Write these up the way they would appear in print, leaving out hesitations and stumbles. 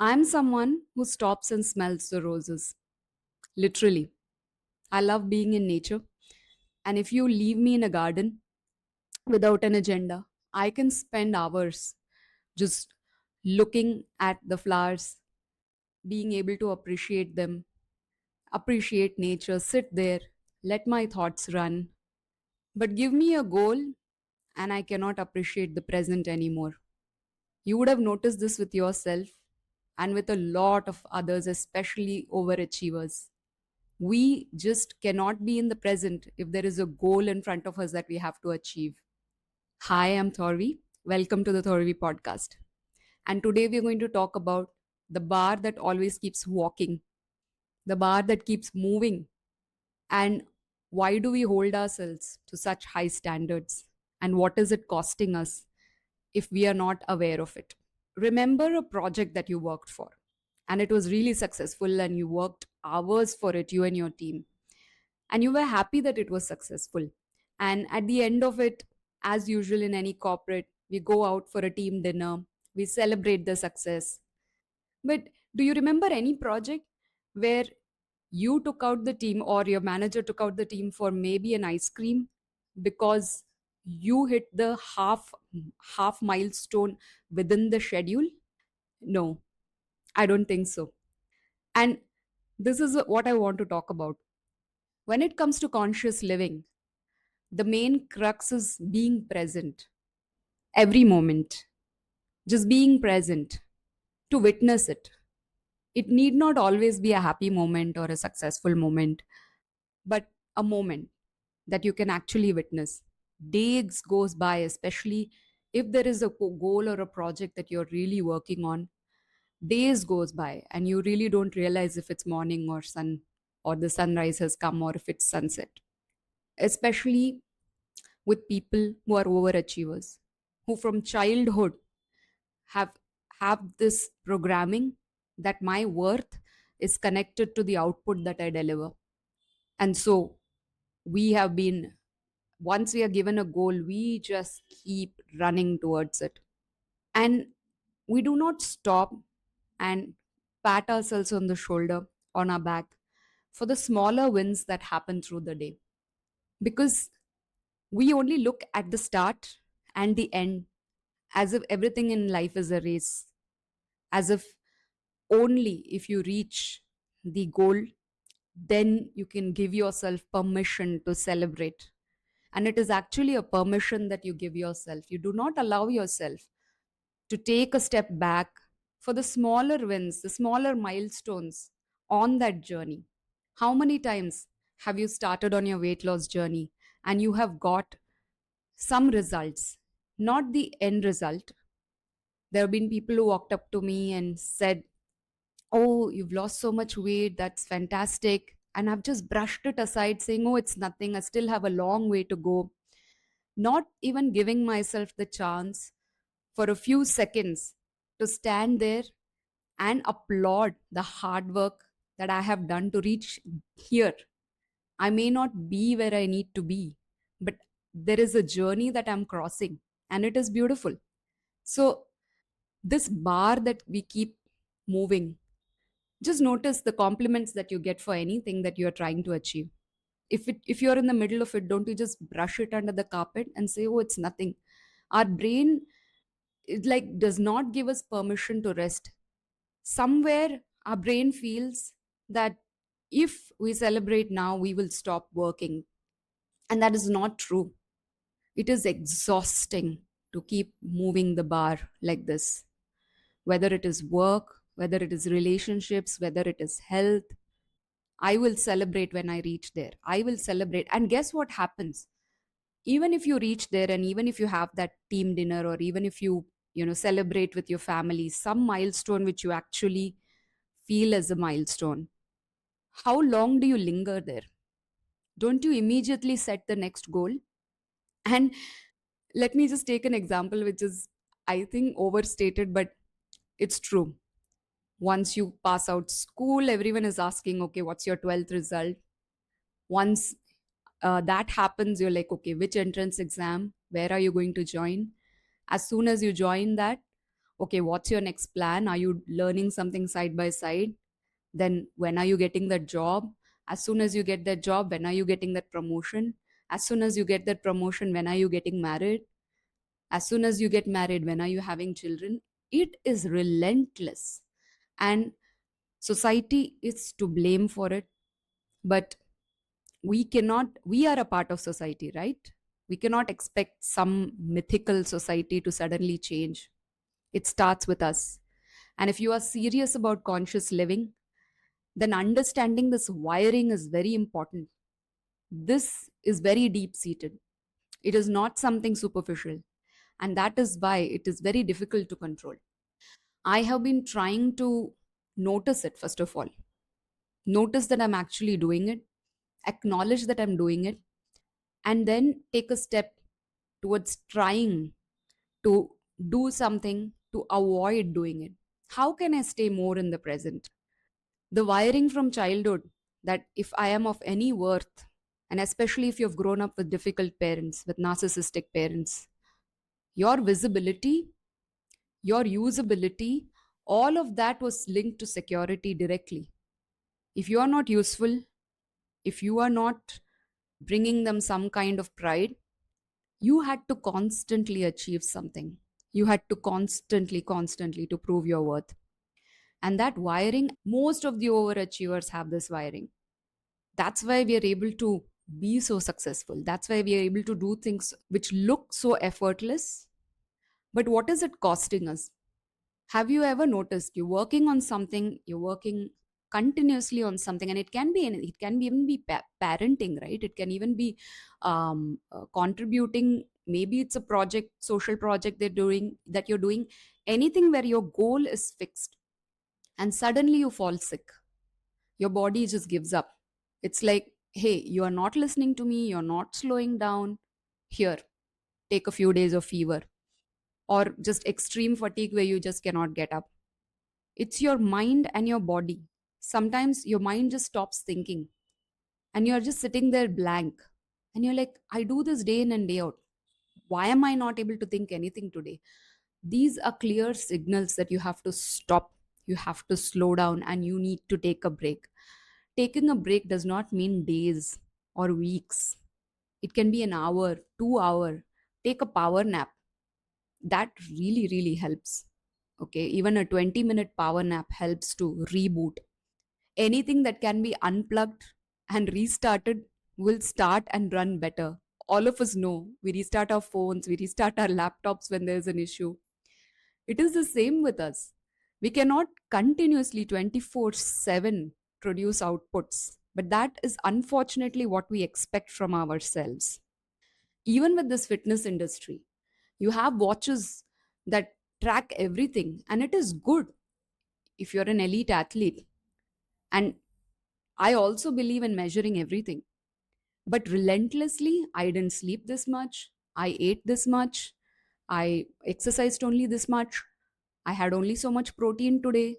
I'm someone who stops and smells the roses. Literally. I love being in nature. And if you leave me in a garden without an agenda, I can spend hours just looking at the flowers, being able to appreciate them, appreciate nature, sit there, let my thoughts run. But give me a goal, and I cannot appreciate the present anymore. You would have noticed this with yourself and with a lot of others, especially overachievers. We just cannot be in the present if there is a goal in front of us that we have to achieve. Hi, I'm Thorvi. Welcome to the Thorvi Podcast. And today we're going to talk about the bar that always keeps walking, the bar that keeps moving, and why do we hold ourselves to such high standards? And what is it costing us if we are not aware of it? Remember a project that you worked for and it was really successful and you worked hours for it, you and your team, and you were happy that it was successful. And at the end of it, as usual in any corporate, we go out for a team dinner, we celebrate the success. But do you remember any project where you took out the team or your manager took out the team for maybe an ice cream because you hit the half milestone within the schedule? No, I don't think so. And this is what I want to talk about. When it comes to conscious living, the main crux is being present every moment, just being present to witness it. It need not always be a happy moment or a successful moment, but a moment that you can actually witness. Days goes by, especially if there is a goal or a project that you're really working on. Days goes by and you really don't realize if it's morning or sun or the sunrise has come or if it's sunset, especially with people who are overachievers, who from childhood have this programming that my worth is connected to the output that I deliver. And so we have been, once we are given a goal, we just keep running towards it. And we do not stop and pat ourselves on the shoulder, on our back, for the smaller wins that happen through the day. Because we only look at the start and the end as if everything in life is a race, as if only if you reach the goal, then you can give yourself permission to celebrate. And it is actually a permission that you give yourself. You do not allow yourself to take a step back for the smaller wins, the smaller milestones on that journey. How many times have you started on your weight loss journey and you have got some results, not the end result? There have been people who walked up to me and said, "Oh, you've lost so much weight. That's fantastic." And I've just brushed it aside, saying, "Oh, it's nothing. I still have a long way to go." Not even giving myself the chance for a few seconds to stand there and applaud the hard work that I have done to reach here. I may not be where I need to be, but there is a journey that I'm crossing and it is beautiful. So, this bar that we keep moving, just notice the compliments that you get for anything that you're trying to achieve. If you're in the middle of it, don't you just brush it under the carpet and say, "Oh, it's nothing." Our brain, it like does not give us permission to rest. Somewhere our brain feels that if we celebrate now, we will stop working. And that is not true. It is exhausting to keep moving the bar like this, whether it is work, whether it is relationships, whether it is health. I will celebrate when I reach there. I will celebrate. And guess what happens? Even if you reach there and even if you have that team dinner or even if you celebrate with your family, some milestone which you actually feel as a milestone, how long do you linger there? Don't you immediately set the next goal? And let me just take an example which is, I think, overstated, but it's true. Once you pass out school, everyone is asking, okay, what's your 12th result? Once that happens, you're like, okay, which entrance exam? Where are you going to join? As soon as you join that, Okay, what's your next plan? Are you learning something side by side? Then when are you getting that job? As soon as you get that job, when are you getting that promotion? As soon as you get that promotion, when are you getting married? As soon as you get married, when are you having children? It is relentless. And society is to blame for it. But we are a part of society, right? We cannot expect some mythical society to suddenly change. It starts with us. And if you are serious about conscious living, then understanding this wiring is very important. This is very deep seated. It is not something superficial. And that is why it is very difficult to control. I have been trying to notice it, first of all. Notice that I'm actually doing it, acknowledge that I'm doing it, and then take a step towards trying to do something to avoid doing it. How can I stay more in the present? The wiring from childhood, that if I am of any worth, and especially if you've grown up with difficult parents, with narcissistic parents, your visibility, your usability, all of that was linked to security directly. If you are not useful, if you are not bringing them some kind of pride, you had to constantly achieve something. You had to constantly to prove your worth. And that wiring, most of the overachievers have this wiring. That's why we are able to be so successful. That's why we are able to do things which look so effortless. But what is it costing us? Have you ever noticed you're working on something, you're working continuously on something, and it can be even be parenting, right? It can even be contributing. Maybe it's a project, social project you're doing, anything where your goal is fixed, and suddenly you fall sick. Your body just gives up. It's like, hey, you are not listening to me, you're not slowing down. Here, take a few days of fever, or just extreme fatigue where you just cannot get up. It's your mind and your body. Sometimes your mind just stops thinking and you're just sitting there blank. And you're like, I do this day in and day out. Why am I not able to think anything today? These are clear signals that you have to stop, you have to slow down, and you need to take a break. Taking a break does not mean days or weeks. It can be an hour, 2 hour. Take a power nap. That really helps. Okay, even a 20-minute power nap helps to reboot. Anything that can be unplugged and restarted will start and run better. All of us know we restart our phones, we restart our laptops when there's an issue. It is the same with us. We cannot continuously 24/7 produce outputs, but that is unfortunately what we expect from ourselves. Even with this fitness industry, you have watches that track everything, and it is good if you're an elite athlete. And I also believe in measuring everything. But relentlessly, I didn't sleep this much, I ate this much, I exercised only this much, I had only so much protein today.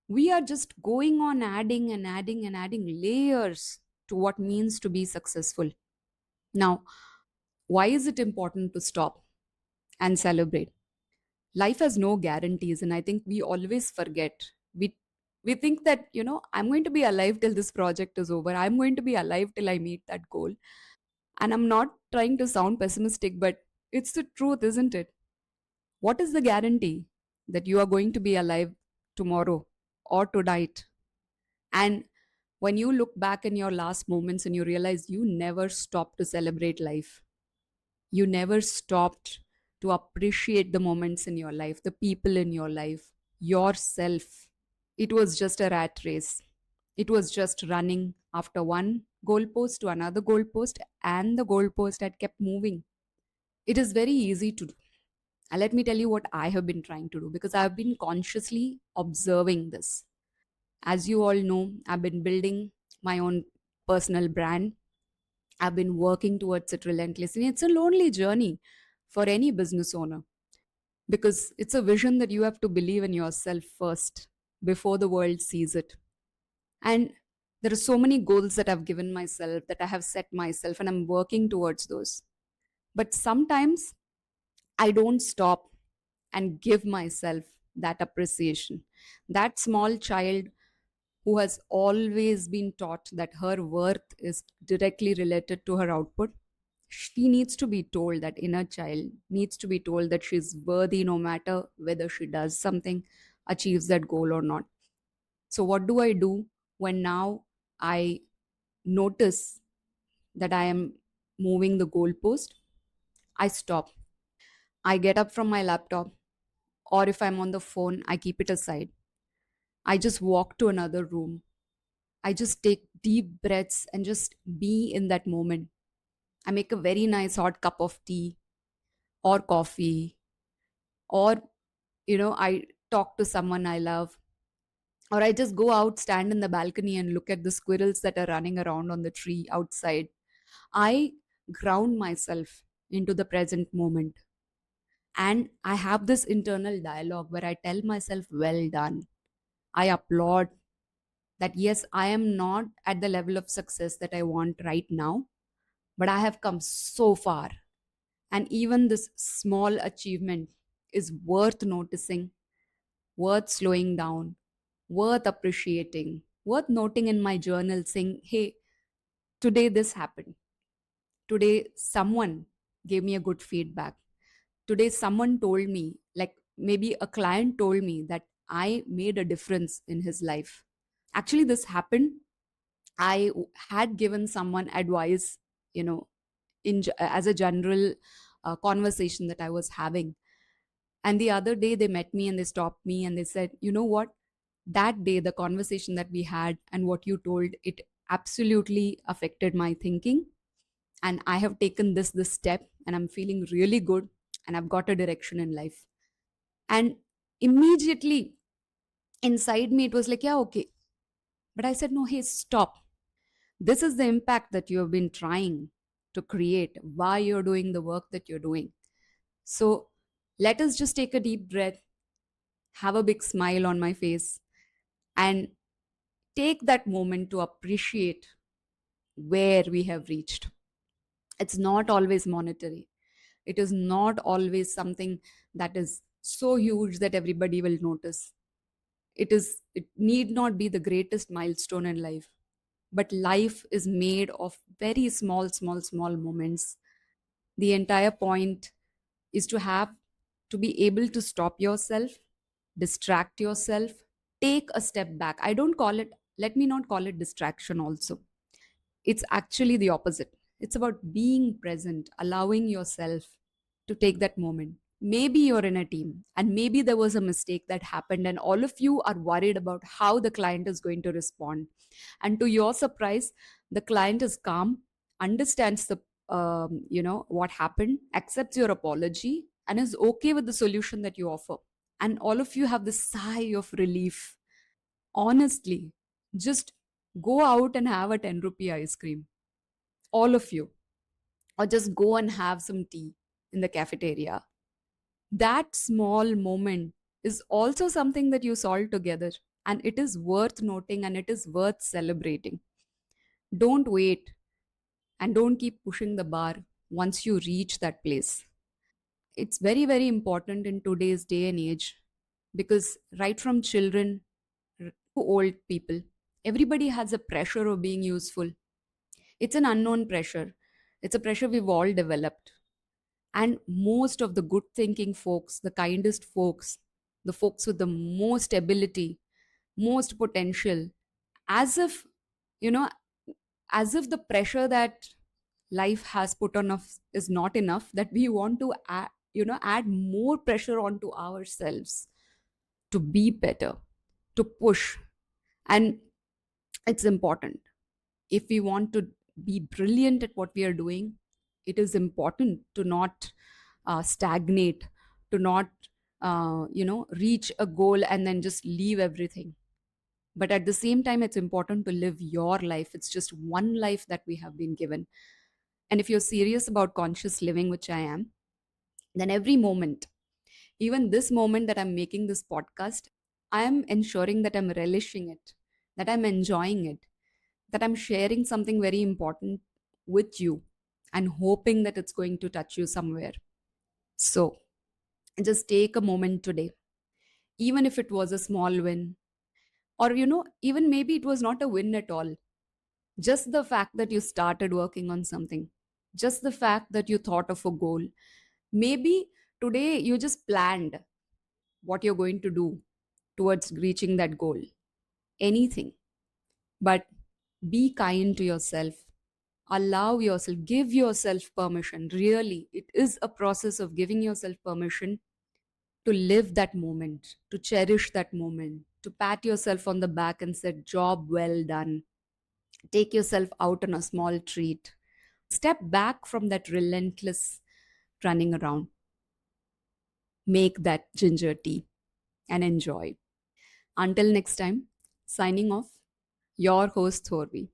We are just going on adding layers to what means to be successful. Now, why is it important to stop and celebrate? Life has no guarantees, and I think we always forget. We think that, I'm going to be alive till this project is over. I'm going to be alive till I meet that goal. And I'm not trying to sound pessimistic, but it's the truth, isn't it? What is the guarantee that you are going to be alive tomorrow or tonight? And when you look back in your last moments and you realize you never stopped to celebrate life, you never stopped to appreciate the moments in your life, the people in your life, yourself. It was just a rat race. It was just running after one goalpost to another goalpost, and the goalpost had kept moving. It is very easy to do. And let me tell you what I have been trying to do, because I've been consciously observing this. As you all know, I've been building my own personal brand. I've been working towards it relentlessly. It's a lonely journey for any business owner, because it's a vision that you have to believe in yourself first before the world sees it. And there are so many goals that I've given myself, that I have set myself, and I'm working towards those. But sometimes I don't stop. and give myself that appreciation. That small child who has always been taught that her worth is directly related to her output, she needs to be told, that inner child needs to be told that she's worthy no matter whether she does something, achieves that goal or not. So, what do I do when now I notice that I am moving the goalpost? I stop. I get up from my laptop, or if I'm on the phone, I keep it aside. I just walk to another room. I just take deep breaths and just be in that moment. I make a very nice hot cup of tea or coffee, or, I talk to someone I love, or I just go out, stand in the balcony, and look at the squirrels that are running around on the tree outside. I ground myself into the present moment. And I have this internal dialogue where I tell myself, well done. I applaud that, yes, I am not at the level of success that I want right now, but I have come so far. And even this small achievement is worth noticing, worth slowing down, worth appreciating, worth noting in my journal saying, hey, today this happened. Today someone gave me a good feedback. Today someone told me, like maybe a client told me that I made a difference in his life. Actually, this happened. Had given someone advice, you know, as a general conversation that I was having. And the other day they met me and they stopped me and they said, you know what? That day, the conversation that we had and what you told, it absolutely affected my thinking. And I have taken this step and I'm feeling really good and I've got a direction in life. And immediately inside me, it was like, yeah, okay. But I said, no, hey, stop. This is the impact that you have been trying to create, why you're doing the work that you're doing. So let us just take a deep breath, have a big smile on my face, and take that moment to appreciate where we have reached. It's not always monetary, it is not always something that is so huge that everybody will notice. It need not be the greatest milestone in life, but life is made of very small moments. The entire point is to be able to stop yourself, distract yourself, take a step back. I don't call it, let me not call it distraction also. It's actually the opposite. It's about being present, allowing yourself to take that moment. Maybe you're in a team and maybe there was a mistake that happened, and all of you are worried about how the client is going to respond. And to your surprise, the client is calm, understands what happened, accepts your apology, and is okay with the solution that you offer. And all of you have this sigh of relief. Honestly, just go out and have a 10 rupee ice cream, all of you, or just go and have some tea in the cafeteria. That small moment is also something that you solve together, and it is worth noting and it is worth celebrating. Don't wait and don't keep pushing the bar once you reach that place. It's very, very important in today's day and age, because right from children to old people, everybody has a pressure of being useful. It's an unknown pressure. It's a pressure we've all developed. And most of the good thinking folks, the kindest folks, the folks with the most ability, most potential, as if, you know, as if the pressure that life has put on us is not enough, that we want to add more pressure onto ourselves to be better, to push. And it's important, if we want to be brilliant at what we are doing, it is important to not stagnate, to not reach a goal and then just leave everything. But at the same time, it's important to live your life. It's just one life that we have been given. And if you're serious about conscious living, which I am, then every moment, even this moment that I'm making this podcast, I am ensuring that I'm relishing it, that I'm enjoying it, that I'm sharing something very important with you and hoping that it's going to touch you somewhere. So, Just take a moment today, even if it was a small win, or even maybe it was not a win at all. Just the fact that you started working on something, just the fact that you thought of a goal. Maybe today you just planned what you're going to do towards reaching that goal. Anything. But be kind to yourself. Allow yourself, give yourself permission. Really, it is a process of giving yourself permission to live that moment, to cherish that moment, to pat yourself on the back and say, job well done. Take yourself out on a small treat. Step back from that relentless running around. Make that ginger tea and enjoy. Until next time, signing off, your host Thorvi.